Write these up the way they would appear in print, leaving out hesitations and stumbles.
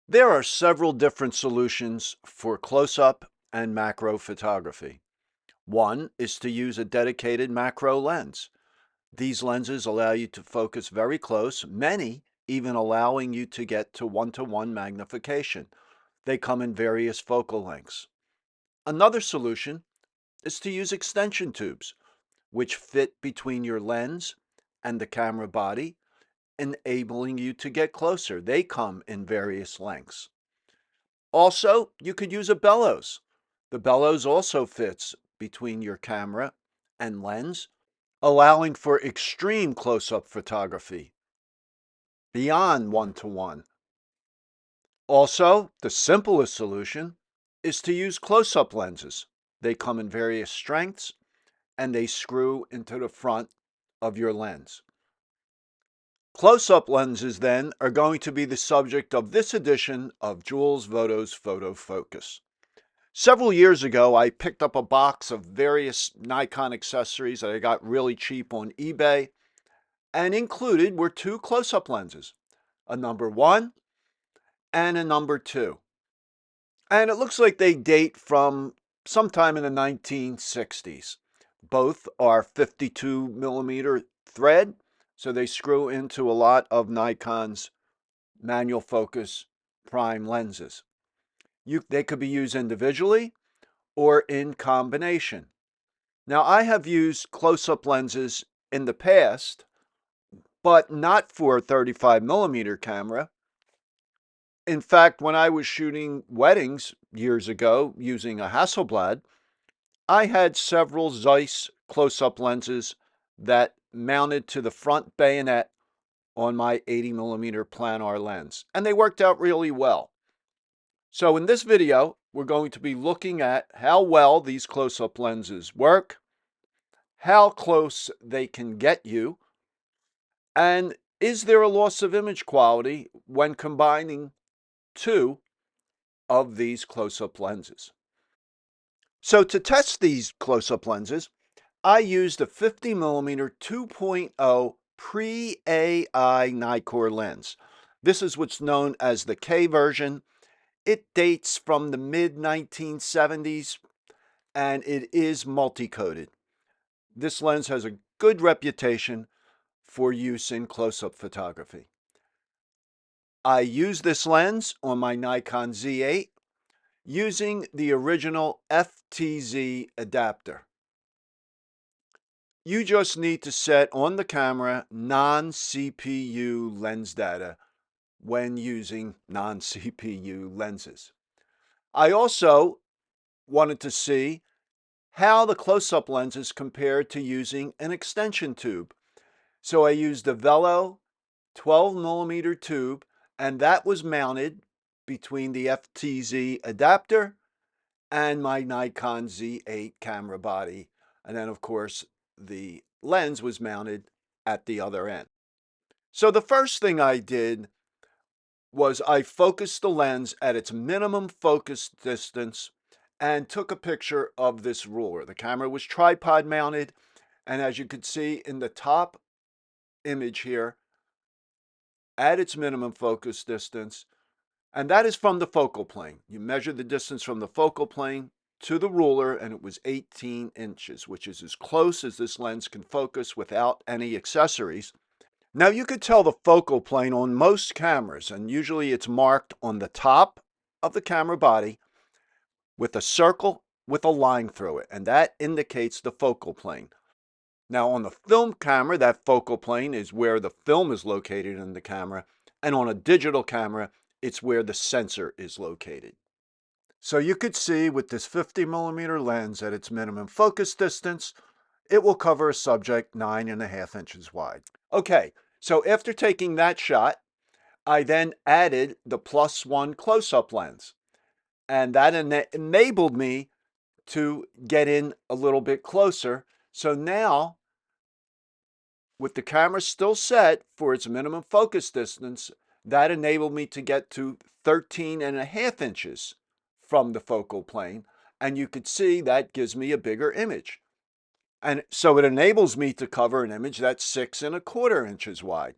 There are several different solutions for close-up and macro photography. One is to use a dedicated macro lens. These lenses allow you to focus very close, many even allowing you to get to one-to-one magnification. They come in various focal lengths. Another solution is to use extension tubes, which fit between your lens and the camera body, enabling you to get closer. They come in various lengths. Also, you could use a bellows. The bellows also fits between your camera and lens, allowing for extreme close-up photography beyond one-to-one. Also, the simplest solution is to use close-up lenses. They come in various strengths and they screw into the front of your lens. Close-up lenses then are going to be the subject of this edition of Jules Voto's Photo Focus. Several years ago, I picked up a box of various Nikon accessories that I got really cheap on eBay, and included were two close-up lenses, a number 1 and a number 2. And it looks like they date from sometime in the 1960s. Both are 52 millimeter thread, so they screw into a lot of Nikon's manual focus prime lenses. They could be used individually or in combination. Now, I have used close-up lenses in the past, but not for a 35 millimeter camera. In fact, when I was shooting weddings years ago using a Hasselblad, I had several Zeiss close-up lenses that mounted to the front bayonet on my 80 millimeter planar lens, and they worked out really well. So in this video, we're going to be looking at how well these close-up lenses work, how close they can get you, and is there a loss of image quality when combining two of these close-up lenses. So to test these close-up lenses, I used a 50 millimeter 2.0 pre-AI Nikkor lens. This is what's known as the K version. It dates from the mid-1970s and it is multi-coated. This lens has a good reputation for use in close-up photography. I use this lens on my Nikon Z8 using the original FTZ adapter. You just need to set on the camera non-CPU lens data when using non-CPU lenses. I also wanted to see how the close-up lenses compare to using an extension tube. So I used a Velo 12 millimeter tube, and that was mounted between the FTZ adapter and my Nikon Z8 camera body. And then, of course, the lens was mounted at the other end. So the first thing I did was I focused the lens at its minimum focus distance and took a picture of this ruler. The camera was tripod mounted, and as you could see in the top image here, at its minimum focus distance, and that is from the focal plane. You measure the distance from the focal plane to the ruler, and it was 18 inches, which is as close as this lens can focus without any accessories. Now, you could tell the focal plane on most cameras, and usually it's marked on the top of the camera body with a circle with a line through it, and that indicates the focal plane. Now, on the film camera, that focal plane is where the film is located in the camera, and on a digital camera, it's where the sensor is located. So you could see with this 50 millimeter lens at its minimum focus distance, it will cover a subject 9.5 inches wide. Okay, so after taking that shot, I then added the +1 close-up lens, and that enabled me to get in a little bit closer. So now, with the camera still set for its minimum focus distance, that enabled me to get to 13.5 inches from the focal plane. And you could see that gives me a bigger image. And so it enables me to cover an image that's 6.25 inches wide.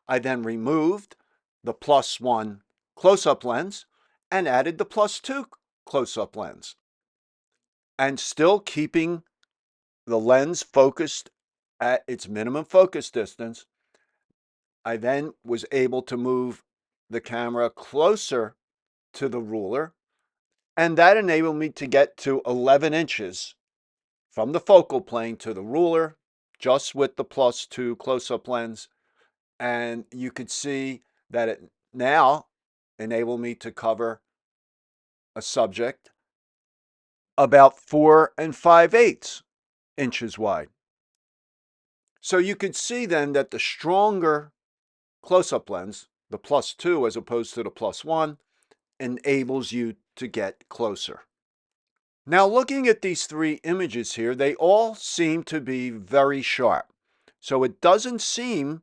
I then removed the +1 close-up lens and added the +2 close-up lens. And still keeping the lens focused at its minimum focus distance, I then was able to move the camera closer to the ruler, and that enabled me to get to 11 inches from the focal plane to the ruler, just with the +2 close-up lens. And you could see that it now enabled me to cover a subject about 4 5/8 inches wide. So you could see then that the stronger close-up lens, the +2 as opposed to the +1, enables you to get closer. Now looking at these three images here, they all seem to be very sharp. So it doesn't seem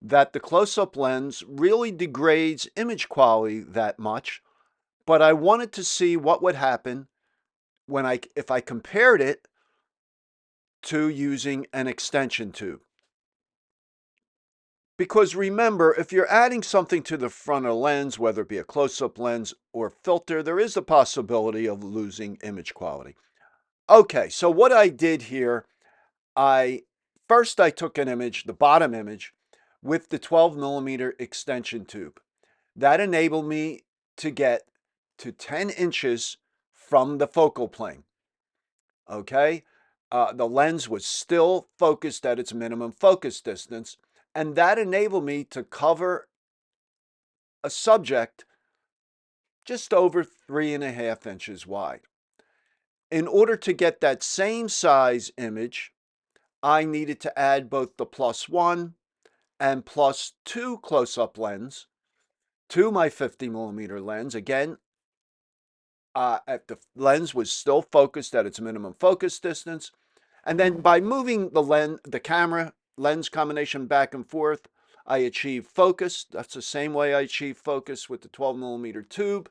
that the close-up lens really degrades image quality that much, but I wanted to see what would happen if I compared it to using an extension tube. Because remember, if you're adding something to the front of the lens, whether it be a close-up lens or filter, there is the possibility of losing image quality. Okay, so what I did here, first I took an image, the bottom image, with the 12mm extension tube. That enabled me to get to 10 inches from the focal plane. Okay, the lens was still focused at its minimum focus distance, and that enabled me to cover a subject just over 3.5 inches wide. In order to get that same size image, I needed to add both the +1 and +2 close-up lens to my 50mm lens. Again, the lens was still focused at its minimum focus distance. And then by moving the camera lens combination back and forth, I achieved focus. That's the same way I achieved focus with the 12mm tube.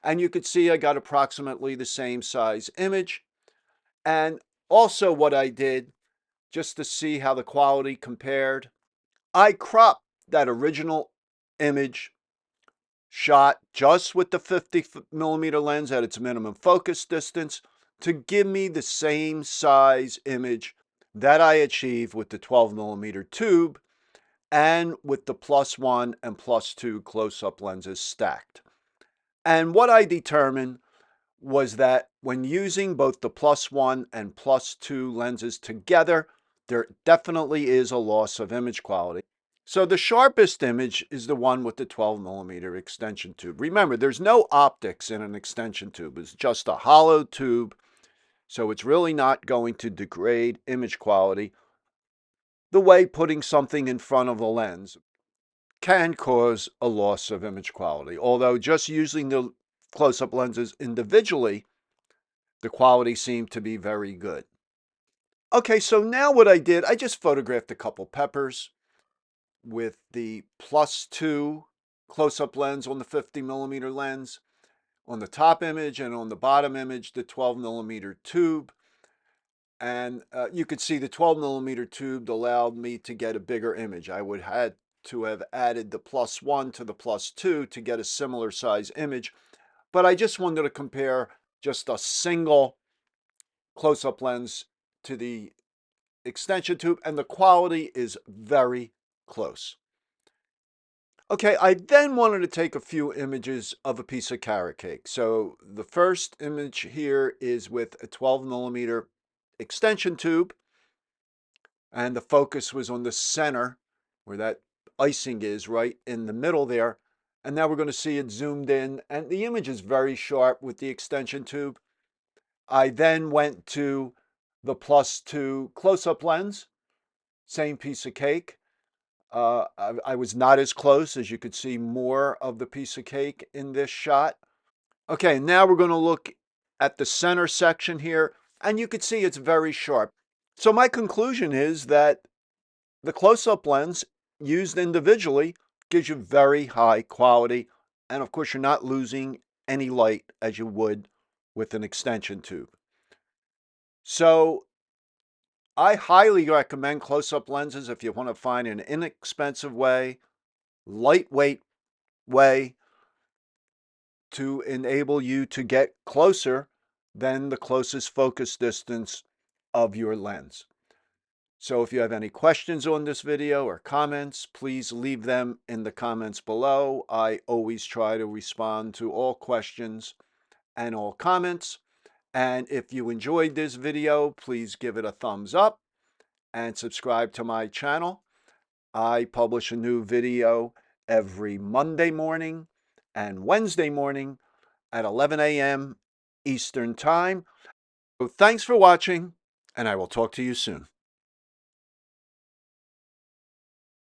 And you could see I got approximately the same size image. And also what I did, just to see how the quality compared, I cropped that original image shot just with the 50mm lens at its minimum focus distance to give me the same size image that I achieved with the 12mm tube and with the +1 and +2 close-up lenses stacked. And what I determined was that when using both the +1 and +2 lenses together, there definitely is a loss of image quality. So the sharpest image is the one with the 12mm extension tube. Remember, there's no optics in an extension tube. It's just a hollow tube, so it's really not going to degrade image quality the way putting something in front of the lens can cause a loss of image quality. Although just using the close-up lenses individually, the quality seemed to be very good. Okay, so now what I did, I just photographed a couple peppers with the +2 close-up lens on the 50mm lens on the top image, and on the bottom image the 12mm tube. And you could see the 12mm tube allowed me to get a bigger image. I would had to have added the +1 to the +2 to get a similar size image, but I just wanted to compare just a single close-up lens to the extension tube, and the quality is very close. Okay, I then wanted to take a few images of a piece of carrot cake. So the first image here is with a 12mm extension tube, and the focus was on the center where that icing is, right in the middle there. And now we're going to see it zoomed in, and the image is very sharp with the extension tube. I then went to the +2 close-up lens, same piece of cake. I was not as close, as you could see more of the piece of cake in this shot. Okay, now we're going to look at the center section here, and you can see it's very sharp. So my conclusion is that the close-up lens used individually gives you very high quality, and of course you're not losing any light as you would with an extension tube. So I highly recommend close-up lenses if you want to find an inexpensive way, lightweight way to enable you to get closer than the closest focus distance of your lens. So if you have any questions on this video or comments, please leave them in the comments below. I always try to respond to all questions and all comments. And if you enjoyed this video, please give it a thumbs up and subscribe to my channel. I publish a new video every Monday morning and Wednesday morning at 11 a.m. Eastern Time. So thanks for watching, and I will talk to you soon.